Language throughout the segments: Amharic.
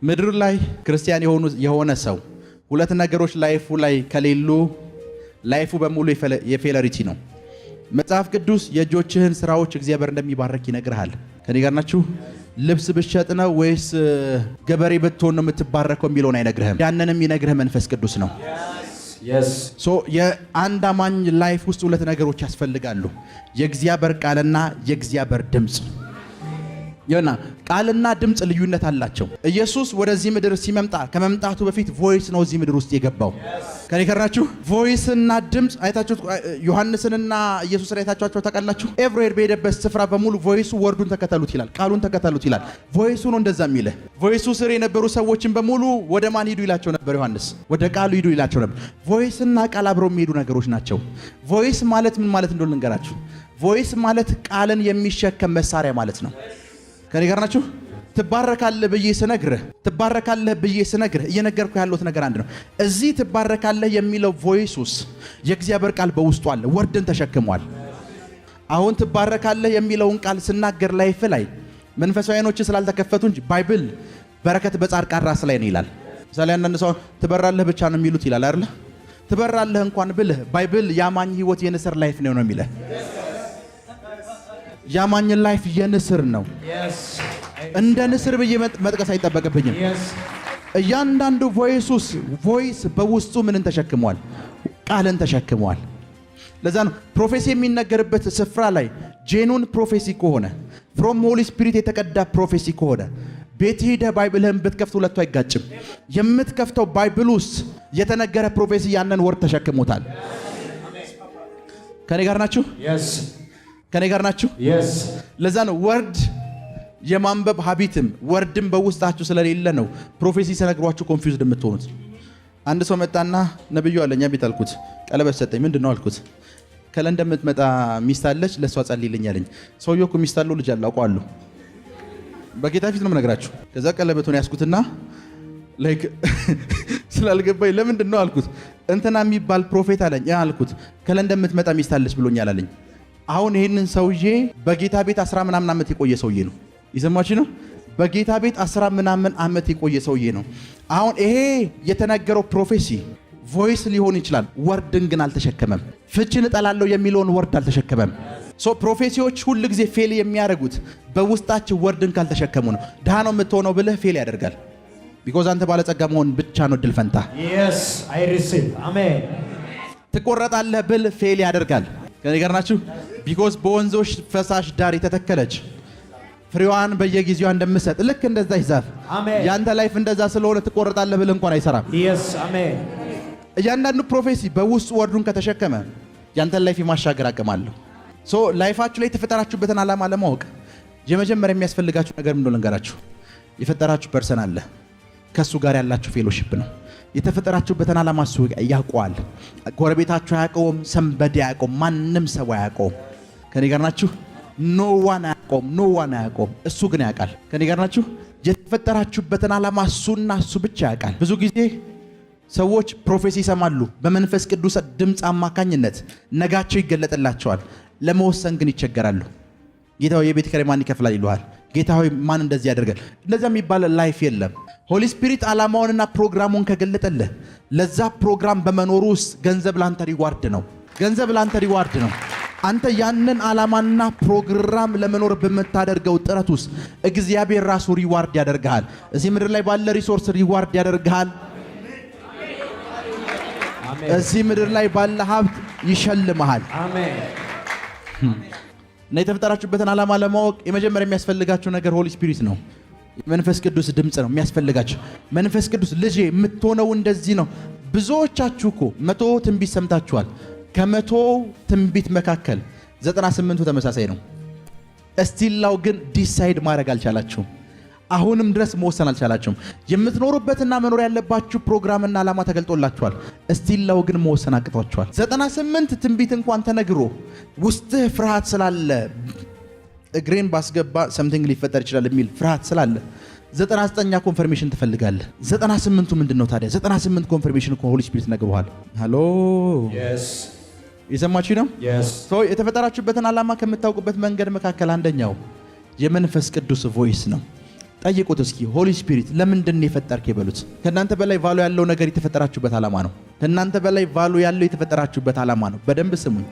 ምድር ላይ ክርስቲያን የሆነ ሰው ሁለት ነገሮች ላይፉ ላይ ከሌሉ ላይፉ በሙሉ የፌለሪቲ ነው። መጽሐፍ ቅዱስ የእጆችህን ስራዎች እግዚአብሔር እንደሚባርክ ይነግርሃል። ከኔ ጋር ናችሁ? ልብስ ብትሸጥ ነው ወይስ ገበሬ ብትሆን ነው የምትባረከው የሚለውን አይነግርህም። ያንንም ይነግርህ መንፈስ ቅዱስ ነው። የአንድ አማኝ ላይፍ ውስጥ ሁለት ነገሮች ያስፈልጋሉ፣ የእግዚአብሔር ቃልና የእግዚአብሔር ድምፅ። ይኸውና ቃልና ድምፅ ልዩነት አላቸው። ኢየሱስ ወደዚህ ምድር ከመምጣቱ በፊት ቮይስ ነው እዚህ ምድር ውስጥ የገባው። ከኔ ከራችሁ ቮይስና ድምፅ አይታችሁት ዮሐንስንና ኢየሱስን አይታችኋቸው ታውቃላችሁ? ኤቭሪዌር በሄደበት ስፍራ በሙሉ ቮይሱ ወርዱን ተከተሉት ይላል፣ ቃሉን ተከተሉት ይላል። ቮይሱ ነው እንደዛ የሚለ። ቮይሱ ስር የነበሩ ሰዎችን በሙሉ ወደ ማን ሂዱ ይላቸው ነበር? ዮሐንስ ወደ ቃሉ ሂዱ ይላቸው ነበር። ቮይስና ቃል አብረው የሚሄዱ ነገሮች ናቸው። ቮይስ ማለት ምን ማለት እንደሆነ ልንገራችሁ። ቮይስ ማለት ቃልን የሚሸከም መሳሪያ ማለት ነው። ከኔ ጋር ናችሁ? ትባረካለህ ብዬ ስነግርህ እየነገርኩህ ያለሁት ነገር አንድ ነው። እዚህ ትባረካለህ የሚለው ቮይሱስ የእግዚአብሔር ቃል በውስጡ አለ፣ ወርድን ተሸክሟል። አሁን ትባረካለህ የሚለውን ቃል ስናገር ላይፍ ላይ መንፈሳዊ ዓይኖች ስላልተከፈቱ እንጂ ባይብል በረከት በጻድቃን ራስ ላይ ነው ይላል። ምሳሌ አንዳንድ ሰው ትበራለህ ብቻ ነው የሚሉት ይላል አይደል? ትበራለህ እንኳን ብልህ ባይብል ያማኝ ህይወት የንስር ላይፍ ነው የሚለው። ያማኝ ላይፍ የንስር ነው። እንደ ንስር ብዬ መጥቀስ አይጠበቅብኝም። እያንዳንዱ ቮይስ በውስጡ ምንን ተሸክሟል? ቃልን ተሸክሟል። ለዛ ነው ፕሮፌሲ የሚነገርበት ስፍራ ላይ ጄኑን ፕሮፌሲ ከሆነ ፍሮም ሆሊ ስፒሪት የተቀዳ ፕሮፌሲ ከሆነ ቤት ሄደህ ባይብልህን ብትከፍት ሁለቱ አይጋጭም። የምትከፍተው ባይብል ውስጥ የተነገረ ፕሮፌሲ ያንን ወርድ ተሸክሞታል። ከኔ ጋር ናችሁ? ከኔ ጋር ናችሁ? ለዛ ነው ወርድ የማንበብ ሀቢትም ወርድም በውስጣችሁ ስለሌለ ነው ፕሮፌሲ ሲነግሯችሁ ኮንፊውዝድ የምትሆኑት። አንድ ሰው መጣና ነብዩ አለኛ ቤት አልኩት፣ ቀለበት ሰጠኝ። ምንድነው አልኩት። ከለንደን የምትመጣ ሚስት አለች፣ ለሷ ጸልይልኝ አለኝ። ሰውየው እኮ ሚስት አለው ልጅ አለው አውቀዋለሁ። በጌታ ፊት ነው የምነግራችሁ። ከዛ ቀለበቱን ያስኩትና ላይክ ስላልገባኝ ለምንድነው አልኩት። እንትና የሚባል ፕሮፌት አለኝ አልኩት። ከለንደን የምትመጣ ሚስት አለች ብሎኛል አለኝ። አሁን ይሄንን ሰውዬ በጌታ ቤት 10 ምናምን ዓመት የቆየ ሰውዬ ነው። ይሰማችሁ ነው? በጌታ ቤት 10 ምናምን ዓመት የቆየ ሰውዬ ነው። አሁን ይሄ የተነገረው ፕሮፌሲ ቮይስ ሊሆን ይችላል፣ ወርድን ግን አልተሸከመም። ፍቺን እጠላለሁ የሚለውን ወርድ አልተሸከመም። ፕሮፌሲዎች ሁሉ ጊዜ ፌል የሚያደርጉት በውስጣቸው ወርድን ካልተሸከሙ ነው። ድሃ ነው የምትሆነው ብለህ ፌል ያደርጋል። ቢኮዝ አንተ ባለጸጋ መሆን ብቻ ነው ድል ፈንታ። I receive. Amen. ትቆረጣለህ ብል ፌል ያደርጋል። ከኔ ጋር ናችሁ? ቢኮዝ በወንዞች ፈሳሽ ዳር የተተከለች ፍሬዋን በየጊዜው እንደምሰጥ ልክ እንደዛ ዛፍ ያንተ ላይፍ እንደዛ ስለሆነ ትቆረጣለህ ብል እንኳን አይሰራም። አሜን። እያንዳንዱ ፕሮፌሲ በውስጥ ወርዱን ከተሸከመ ያንተን ላይፍ ማሻገር አቅም አለው። ላይፋችሁ ላይ የተፈጠራችሁበትን ዓላማ ለማወቅ የመጀመሪያ የሚያስፈልጋችሁ ነገር ምንድነው ልንገራችሁ። የፈጠራችሁ ፐርሰን አለ፣ ከሱ ጋር ያላችሁ ፌሎሺፕ ነው። የተፈጠራችሁበትን ዓላማ እሱ ያውቀዋል። ጎረቤታችሁ አያውቀውም፣ ሰንበዴ አያውቀውም፣ ማንም ሰው አያውቀውም። ከኔ ጋር ናችሁ? ኖ ዋን አያውቀውም፣ እሱ ግን ያውቃል። ከኔ ጋር ናችሁ? የተፈጠራችሁበትን ዓላማ እሱና እሱ ብቻ ያውቃል። ብዙ ጊዜ ሰዎች ፕሮፌሲ ይሰማሉ፣ በመንፈስ ቅዱስ ድምፅ አማካኝነት ነጋቸው ይገለጥላቸዋል። ለመወሰን ግን ይቸገራሉ። ጌታ ሆይ የቤት ኪራይ ማን ይከፍላል ይሉሃል። ጌታ ሆይ ማን እንደዚህ ያደርጋል? እንደዛ የሚባል ላይፍ የለም። ሆሊ ስፒሪት ዓላማውንና ፕሮግራሙን ከገለጠልህ ለዛ ፕሮግራም በመኖሩ ውስጥ ገንዘብ ላንተ ሪዋርድ ነው። አንተ ያንን ዓላማና ፕሮግራም ለመኖር በምታደርገው ጥረት ውስጥ እግዚአብሔር ራሱ ሪዋርድ ያደርግሃል። እዚህ ምድር ላይ ባለ ሪሶርስ ሪዋርድ ያደርግሃል። እዚህ ምድር ላይ ባለ ሀብት ይሸልምሃል። አሜን። እና የተፈጠራችሁበትን ዓላማ ለማወቅ የመጀመሪያ የሚያስፈልጋችሁ ነገር ሆሊ ስፒሪት ነው። መንፈስ ቅዱስ ድምፅ ነው የሚያስፈልጋችሁ። መንፈስ ቅዱስ ልጄ የምትሆነው እንደዚህ ነው። ብዙዎቻችሁ እኮ 100 ትንቢት ሰምታችኋል። ከ100 ትንቢት መካከል 98ቱ ተመሳሳይ ነው። እስቲላው ግን ዲሳይድ ማድረግ አልቻላችሁም። አሁንም ድረስ መወሰን አልቻላችሁም። የምትኖሩበትና መኖር ያለባችሁ ፕሮግራምና ዓላማ ተገልጦላችኋል። እስቲላው ግን መወሰን አቅቷችኋል። 98 ትንቢት እንኳን ተነግሮ ውስጥህ ፍርሃት ስላለ እግሬን ባስገባ ሰምቲንግ ሊፈጠር ይችላል የሚል ፍርሃት ስላለ 99 ኮንፈርሜሽን ትፈልጋለህ። 98ቱ ምንድነው ታዲያ? 98 ኮንፈርሜሽን እኮ ሆሊ ስፒሪት ነግሮሃል። ሃሎ የሰማችሁ ነው? የተፈጠራችሁበትን ዓላማ ከምታውቁበት መንገድ መካከል አንደኛው የመንፈስ ቅዱስ ቮይስ ነው። ጠይቁት እስኪ ሆሊ ስፒሪት ለምንድን ነው የፈጠርከኝ በሉት። ከእናንተ በላይ ቫሉ ያለው ነገር የተፈጠራችሁበት ዓላማ ነው። ከእናንተ በላይ ቫሉ ያለው የተፈጠራችሁበት ዓላማ ነው። በደንብ ስሙኝ።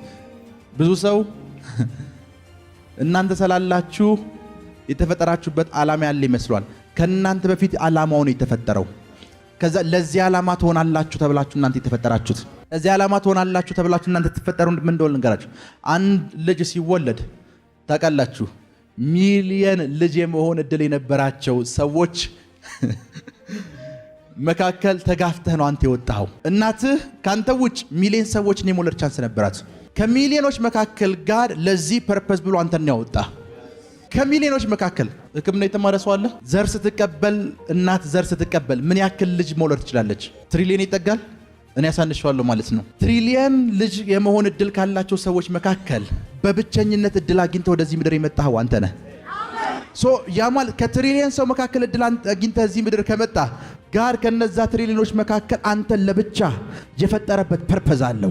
ብዙ ሰው እናንተ ስላላችሁ የተፈጠራችሁበት ዓላማ ያለ ይመስሏል። ከእናንተ በፊት ዓላማው ነው የተፈጠረው። ከዛ ለዚህ ዓላማ ትሆናላችሁ ተብላችሁ እናንተ የተፈጠራችሁት ለዚህ ዓላማ ትሆናላችሁ ተብላችሁ እናንተ ተፈጠሩ። ምን እንደሆነ ልንገራችሁ። አንድ ልጅ ሲወለድ ታውቃላችሁ ሚሊየን ልጅ የመሆን እድል የነበራቸው ሰዎች መካከል ተጋፍተህ ነው አንተ የወጣኸው። እናትህ ካንተ ውጭ ሚሊየን ሰዎችን የመውለድ ቻንስ ነበራት። ከሚሊዮኖች መካከል ጋር ለዚህ ፐርፐስ ብሎ አንተን ያወጣ። ከሚሊዮኖች መካከል ሕክምና የተማረ ሰው አለ። ዘር ስትቀበል እናት ዘር ስትቀበል ምን ያክል ልጅ መውለድ ትችላለች? ትሪሊየን ይጠጋል። እኔ ያሳንሻለሁ ማለት ነው። ትሪሊየን ልጅ የመሆን እድል ካላቸው ሰዎች መካከል በብቸኝነት እድል አግኝተህ ወደዚህ ምድር የመጣኸው አንተ ነህ። ያ ማለት ከትሪሊየን ሰው መካከል እድል አግኝተህ እዚህ ምድር ከመጣ ጋር ከነዛ ትሪሊዮኖች መካከል አንተን ለብቻ የፈጠረበት ፐርፐዝ አለው።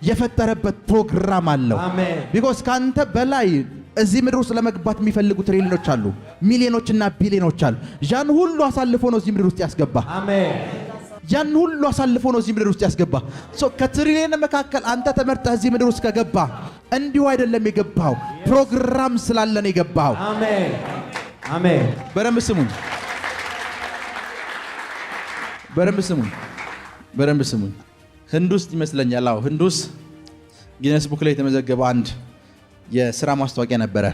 የፈጠረበት ፕሮግራም አለው። ቢኮዝ ካንተ በላይ እዚህ ምድር ውስጥ ለመግባት የሚፈልጉ ትሪሊዮኖች አሉ፣ ሚሊዮኖችና ቢሊዮኖች አሉ። ያን ሁሉ አሳልፎ ነው እዚህ ምድር ውስጥ ያስገባ። ያን ሁሉ አሳልፎ ነው እዚህ ምድር ውስጥ ያስገባ። ከትሪሊየን መካከል አንተ ተመርጠህ እዚህ ምድር ውስጥ ከገባ እንዲሁ አይደለም የገባው፣ ፕሮግራም ስላለ ነው የገባው። አሜን። በደንብ ስሙኝ፣ በደንብ ስሙኝ። ህንድ ውስጥ ይመስለኛል፣ አዎ ህንድ ውስጥ ጊነስ ቡክ ላይ የተመዘገበ አንድ የሥራ ማስታወቂያ ነበረ።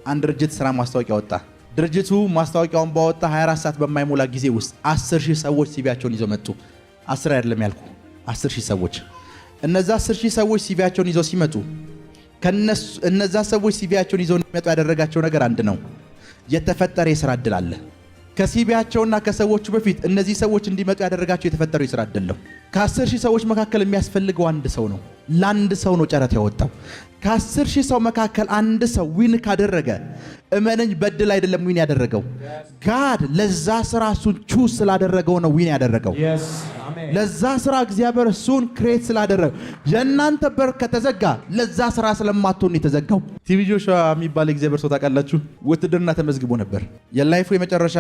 አንድ ድርጅት ሥራ ማስታወቂያ ወጣ። ድርጅቱ ማስታወቂያውን ባወጣ 24 ሰዓት በማይሞላ ጊዜ ውስጥ 10,000 ሰዎች ሲቪያቸውን ይዘው መጡ። 10 አይደለም ያልኩ 10,000 ሰዎች። እነዛ 10,000 ሰዎች ሲቪያቸውን ይዘው ሲመጡ እነዛ ሰዎች ሲቪያቸውን ይዘው እንዲመጡ ያደረጋቸው ነገር አንድ ነው። የተፈጠረ የሥራ ዕድል አለ። ከሲቪያቸውና ከሰዎቹ በፊት እነዚህ ሰዎች እንዲመጡ ያደረጋቸው የተፈጠረ የሥራ ዕድል ነው። ከ10,000 ሰዎች መካከል የሚያስፈልገው አንድ ሰው ነው። ለአንድ ሰው ነው ጨረታ ያወጣው። ከ10,000 ሰው መካከል አንድ ሰው ዊን ካደረገ እመነኝ በድል አይደለም ዊን ያደረገው፣ ጋድ ለዛ ስራ እሱን ቹዝ ስላደረገው ነው ዊን ያደረገው። ለዛ ስራ እግዚአብሔር እሱን ክሬት ስላደረገው። የእናንተ በር ከተዘጋ ለዛ ስራ ስለማትሆን የተዘጋው። ቲቪ ጆሹዋ የሚባል እግዚአብሔር ሰው ታውቃላችሁ? ውትድርና ተመዝግቦ ነበር። የላይፉ የመጨረሻ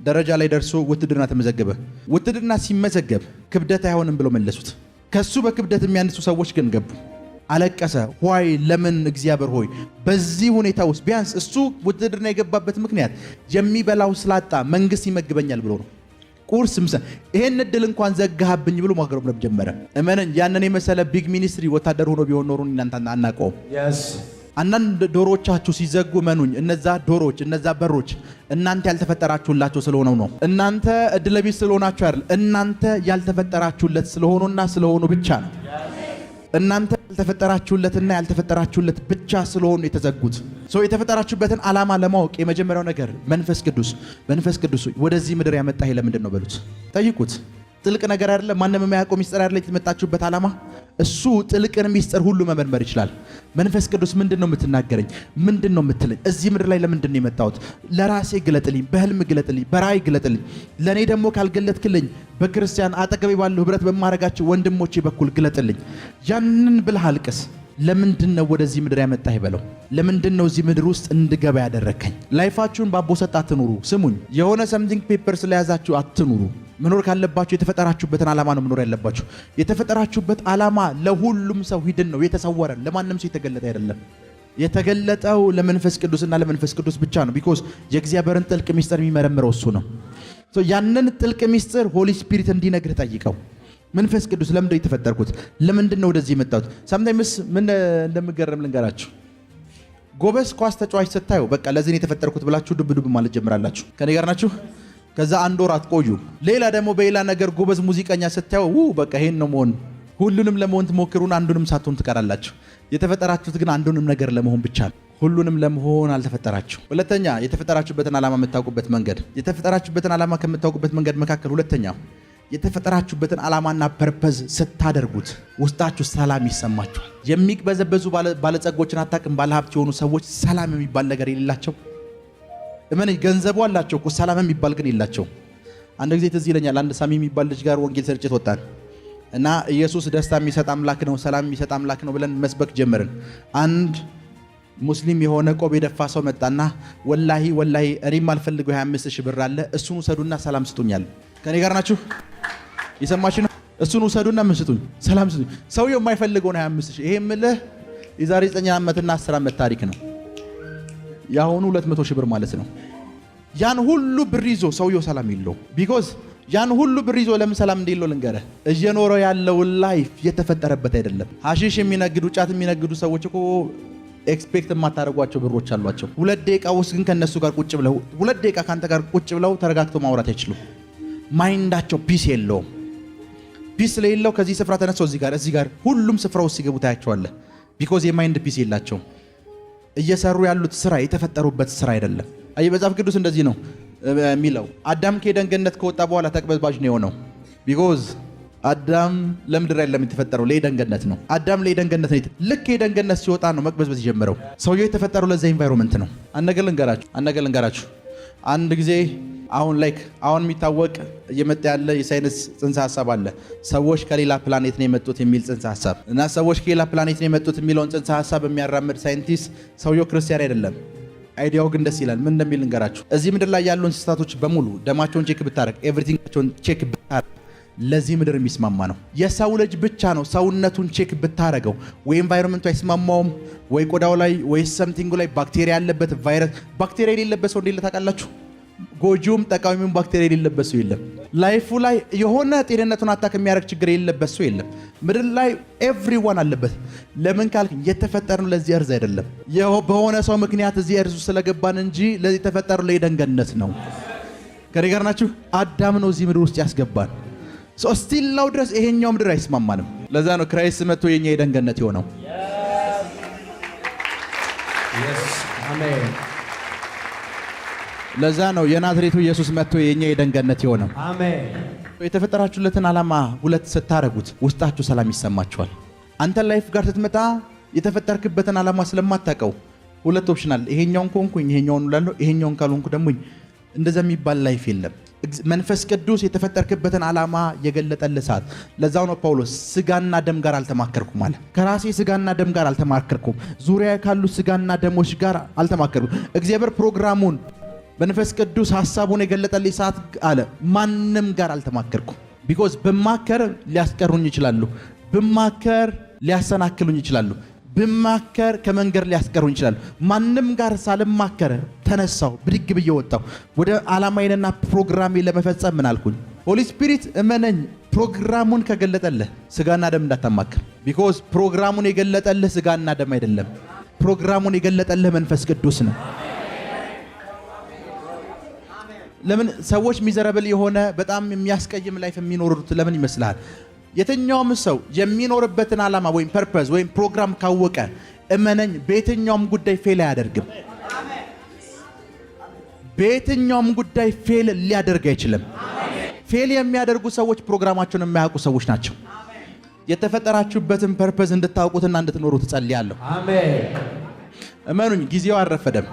ደረጃ ላይ ደርሶ ውትድርና ተመዘገበ። ውትድርና ሲመዘገብ ክብደት አይሆንም ብለው መለሱት። ከሱ በክብደት የሚያንሱ ሰዎች ግን ገቡ። አለቀሰ። ሆይ ለምን እግዚአብሔር ሆይ በዚህ ሁኔታ ውስጥ ቢያንስ እሱ ውትድርና የገባበት ምክንያት የሚበላው ስላጣ መንግስት ይመግበኛል ብሎ ነው። ቁርስ ምሳ ይሄን እድል እንኳን ዘጋህብኝ ብሎ ማግረምረም ጀመረ። እመነኝ ያንን የመሰለ ቢግ ሚኒስትሪ ወታደር ሆኖ ቢሆን ኖሮ እናንተ አናውቀውም። አንዳንድ ዶሮቻችሁ ሲዘጉ መኑኝ፣ እነዛ ዶሮች እነዛ በሮች እናንተ ያልተፈጠራችሁላቸው ስለሆነው ነው። እናንተ እድለቢስ ስለሆናችሁ አይደል፣ እናንተ ያልተፈጠራችሁለት ስለሆኑና ስለሆኑ ብቻ ነው። እናንተ ያልተፈጠራችሁለትና ያልተፈጠራችሁለት ብቻ ስለሆኑ የተዘጉት። የተፈጠራችሁበትን ዓላማ ለማወቅ የመጀመሪያው ነገር መንፈስ ቅዱስ ወደዚህ ምድር ያመጣህ ለምንድን ነው በሉት። ጠይቁት። ጥልቅ ነገር አይደለም፣ ማንም የማያውቀው ሚስጥር አይደለም። የተመጣችሁበት ዓላማ እሱ ጥልቅን ሚስጥር ሁሉ መመርመር ይችላል። መንፈስ ቅዱስ ምንድነው የምትናገረኝ? ምንድነው የምትለኝ? እዚህ ምድር ላይ ለምንድን ነው የመጣሁት? ለራሴ ግለጥልኝ፣ በህልም ግለጥልኝ፣ በራእይ ግለጥልኝ። ለኔ ደግሞ ካልገለጥክልኝ በክርስቲያን አጠገቤ ባለው ህብረት በማረጋቸው ወንድሞቼ በኩል ግለጥልኝ። ያንን ብለህ አልቅስ። ለምንድን ነው ወደዚህ ምድር ያመጣህ ይበለው። ለምንድን ነው እዚህ ምድር ውስጥ እንድገባ ያደረከኝ? ላይፋችሁን ባቦሰጥ አትኑሩ። ስሙኝ፣ የሆነ ሰምቲንግ ፔፐር ስለያዛችሁ አትኑሩ። መኖር ካለባችሁ የተፈጠራችሁበትን ዓላማ ነው መኖር ያለባችሁ። የተፈጠራችሁበት ዓላማ ለሁሉም ሰው ሂድን ነው፣ የተሰወረ ለማንም ሰው የተገለጠ አይደለም። የተገለጠው ለመንፈስ ቅዱስና ለመንፈስ ቅዱስ ብቻ ነው። ቢኮዝ የእግዚአብሔርን ጥልቅ ሚስጥር የሚመረምረው እሱ ነው። ያንን ጥልቅ ሚስጥር ሆሊ ስፒሪት እንዲነግርህ ጠይቀው። መንፈስ ቅዱስ ለምንድን ነው የተፈጠርኩት? ለምንድን ነው ወደዚህ የመጣሁት? ሳምታይምስ ምን እንደምገረም ልንገራችሁ። ጎበዝ ኳስ ተጫዋች ስታዩ በቃ ለዚህ ነው የተፈጠርኩት ብላችሁ ዱብ ማለት ጀምራላችሁ። ከኔ ጋር ናችሁ? ከዛ አንድ ወር አትቆዩ። ሌላ ደግሞ በሌላ ነገር ጎበዝ ሙዚቀኛ ስታዩ በቃ ይሄን ነው መሆን። ሁሉንም ለመሆን ትሞክሩና አንዱንም ሳትሆን ትቀራላችሁ። የተፈጠራችሁት ግን አንዱንም ነገር ለመሆን ብቻ ነው። ሁሉንም ለመሆን አልተፈጠራችሁ። ሁለተኛ የተፈጠራችሁበትን ዓላማ የምታውቁበት መንገድ። የተፈጠራችሁበትን ዓላማ ከምታውቁበት መንገድ መካከል ሁለተኛው የተፈጠራችሁበትን ዓላማና ፐርፐዝ ስታደርጉት ውስጣችሁ ሰላም ይሰማችኋል። የሚቅበዘበዙ ባለጸጎችን አታውቅም? ባለሀብት የሆኑ ሰዎች ሰላም የሚባል ነገር የሌላቸው እመን ገንዘቡ አላቸው እኮ ሰላም የሚባል ግን የላቸው። አንድ ጊዜ ትዝ ይለኛል፣ አንድ ሳሚ የሚባል ልጅ ጋር ወንጌል ስርጭት ወጣን እና ኢየሱስ ደስታ የሚሰጥ አምላክ ነው፣ ሰላም የሚሰጥ አምላክ ነው ብለን መስበክ ጀመርን። አንድ ሙስሊም የሆነ ቆብ የደፋ ሰው መጣና ወላሂ እኔም አልፈልገው 25000 ብር አለ እሱን ውሰዱና ሰላም ስጡኛል። ከኔ ጋር ናችሁ? ይሰማችሁ ነው? እሱን ውሰዱና ምን ስጡኝ? ሰላም ስጡኝ። ሰውየው የማይፈልገው ነው 25000። ይሄ ምልህ የዛሬ 9 ዓመትና 10 ዓመት ታሪክ ነው። ያሁኑ 200,000 ብር ማለት ነው። ያን ሁሉ ብር ይዞ ሰውየው ሰላም የለው። ቢኮዝ ያን ሁሉ ብር ይዞ ለምን ሰላም እንደሌለው ልንገርህ። እየኖረው ያለው ላይፍ የተፈጠረበት አይደለም። ሐሺሽ የሚነግዱ ጫት የሚነግዱ ሰዎች እኮ ኤክስፔክት የማታደርጓቸው ብሮች አሏቸው። 2 ደቂቃ ውስጥ ግን ከነሱ ጋር ቁጭ ብለው 2 ደቂቃ ካንተ ጋር ቁጭ ብለው ተረጋግተው ማውራት አይችሉም። ማይንዳቸው ፒስ የለውም። ፒስ ስለሌለው ከዚህ ስፍራ ተነስተው እዚህ ጋር ሁሉም ስፍራው ሲገቡ ታያቸዋለህ። ቢኮዝ የማይንድ ፒስ የላቸውም። እየሰሩ ያሉት ስራ የተፈጠሩበት ስራ አይደለም። አይ መጽሐፍ ቅዱስ እንደዚህ ነው የሚለው። አዳም ከኤደን ገነት ከወጣ በኋላ ተቅበዝባዥ ነው የሆነው። ቢኮዝ አዳም ለምድር አይደለም የተፈጠረው፣ ለኤደን ገነት ነው። አዳም ለኤደን ገነት ነው። ልክ ኤደን ገነት ሲወጣ ነው መቅበዝበዝ የጀመረው። ሰውየው የተፈጠረው ለዛ ኢንቫይሮንመንት ነው። አነገር ልንገራችሁ። አንድ ጊዜ አሁን የሚታወቅ እየመጣ ያለ የሳይንስ ጽንሰ ሐሳብ አለ። ሰዎች ከሌላ ፕላኔት ነው የመጡት የሚል ጽንሰ ሐሳብ እና ሰዎች ከሌላ ፕላኔት ነው የመጡት የሚለውን ጽንሰ ሐሳብ የሚያራምድ ሳይንቲስት ሰውየው ክርስቲያን አይደለም። አይዲያው ግን ደስ ይላል። ምን እንደሚል ልንገራችሁ። እዚህ ምድር ላይ ያሉ እንስሳቶች በሙሉ ደማቸውን ቼክ ብታረግ፣ ኤቭሪቲንጋቸውን ቼክ ብታረግ ለዚህ ምድር የሚስማማ ነው። የሰው ልጅ ብቻ ነው ሰውነቱን ቼክ ብታረገው ወይ ኤንቫይሮንመንቱ አይስማማውም፣ ወይ ቆዳው ላይ ወይ ሰምቲንጉ ላይ ባክቴሪያ ያለበት ቫይረስ። ባክቴሪያ የሌለበት ሰው እንደሌለ ታውቃላችሁ? ጎጂውም ጠቃሚውም ባክቴሪያ የሌለበት ሰው የለም። ላይፉ ላይ የሆነ ጤንነቱን አታክ የሚያደርግ ችግር የሌለበት ሰው የለም። ምድር ላይ ኤቭሪዋን አለበት። ለምን ካልክ የተፈጠርነው ለዚህ እርዝ አይደለም። በሆነ ሰው ምክንያት እዚህ እርዙ ስለገባን እንጂ ለዚህ የተፈጠረው ለኤደን ገነት ነው። ከኔ ጋር ናችሁ? አዳም ነው እዚህ ምድር ውስጥ ያስገባን። ስቲል ነው ድረስ ይሄኛው ምድር አይስማማንም። ለዛ ነው ክራይስት መጥቶ የኛ ኤደን ገነት የሆነው። አሜን። ለዛ ነው የናዝሬቱ ኢየሱስ መጥቶ የኛ ኤደን ገነት የሆነው። አሜን። የተፈጠራችሁለትን ዓላማ ሁለት ስታረጉት ውስጣችሁ ሰላም ይሰማችኋል። አንተ ላይፍ ጋር ስትመጣ የተፈጠርክበትን ዓላማ ስለማታውቀው ሁለት ኦፕሽናል፣ ይሄኛውን ኮንኩኝ ይሄኛውን እላለሁ፣ ይሄኛውን ካልሆንኩ ደግሞ እንደዛ የሚባል ላይፍ የለም። መንፈስ ቅዱስ የተፈጠርክበትን ዓላማ የገለጠልህ ሰዓት። ለዛው ነው ጳውሎስ ስጋና ደም ጋር አልተማከርኩም አለ። ከራሴ ስጋና ደም ጋር አልተማከርኩም፣ ዙሪያ ካሉ ስጋና ደሞች ጋር አልተማከርኩም። እግዚአብሔር ፕሮግራሙን መንፈስ ቅዱስ ሐሳቡን የገለጠልኝ ሰዓት አለ ማንም ጋር አልተማከርኩም። ቢኮዝ ብማከር ሊያስቀሩኝ ይችላሉ፣ ብማከር ሊያሰናክሉኝ ይችላሉ፣ ብማከር ከመንገድ ሊያስቀሩኝ ይችላሉ። ማንም ጋር ሳልማከር ተነሳው፣ ብድግ ብዬ ወጣው ወደ ዓላማዬንና ፕሮግራሜ ለመፈጸም። ምን አልኩኝ? ሆሊ ስፒሪት እመነኝ፣ ፕሮግራሙን ከገለጠልህ ስጋና ደም እንዳታማክር። ቢኮዝ ፕሮግራሙን የገለጠልህ ስጋና ደም አይደለም፣ ፕሮግራሙን የገለጠልህ መንፈስ ቅዱስ ነው። ለምን ሰዎች ሚዘረብል የሆነ በጣም የሚያስቀይም ላይፍ የሚኖሩት ለምን ይመስልሃል? የትኛውም ሰው የሚኖርበትን ዓላማ ወይም ፐርፐዝ ወይም ፕሮግራም ካወቀ እመነኝ በየትኛውም ጉዳይ ፌል አያደርግም። በየትኛውም ጉዳይ ፌል ሊያደርግ አይችልም። ፌል የሚያደርጉ ሰዎች ፕሮግራማቸውን የማያውቁ ሰዎች ናቸው። የተፈጠራችሁበትን ፐርፐዝ እንድታውቁትና እንድትኖሩ ትጸልያለሁ። አሜን። እመኑኝ ጊዜው አልረፈደም።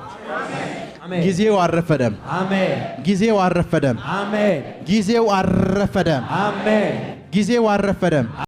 ጊዜው አልረፈደም። አሜን። ጊዜው አልረፈደም። አሜን። ጊዜው አልረፈደም። አሜን። ጊዜው አልረፈደም።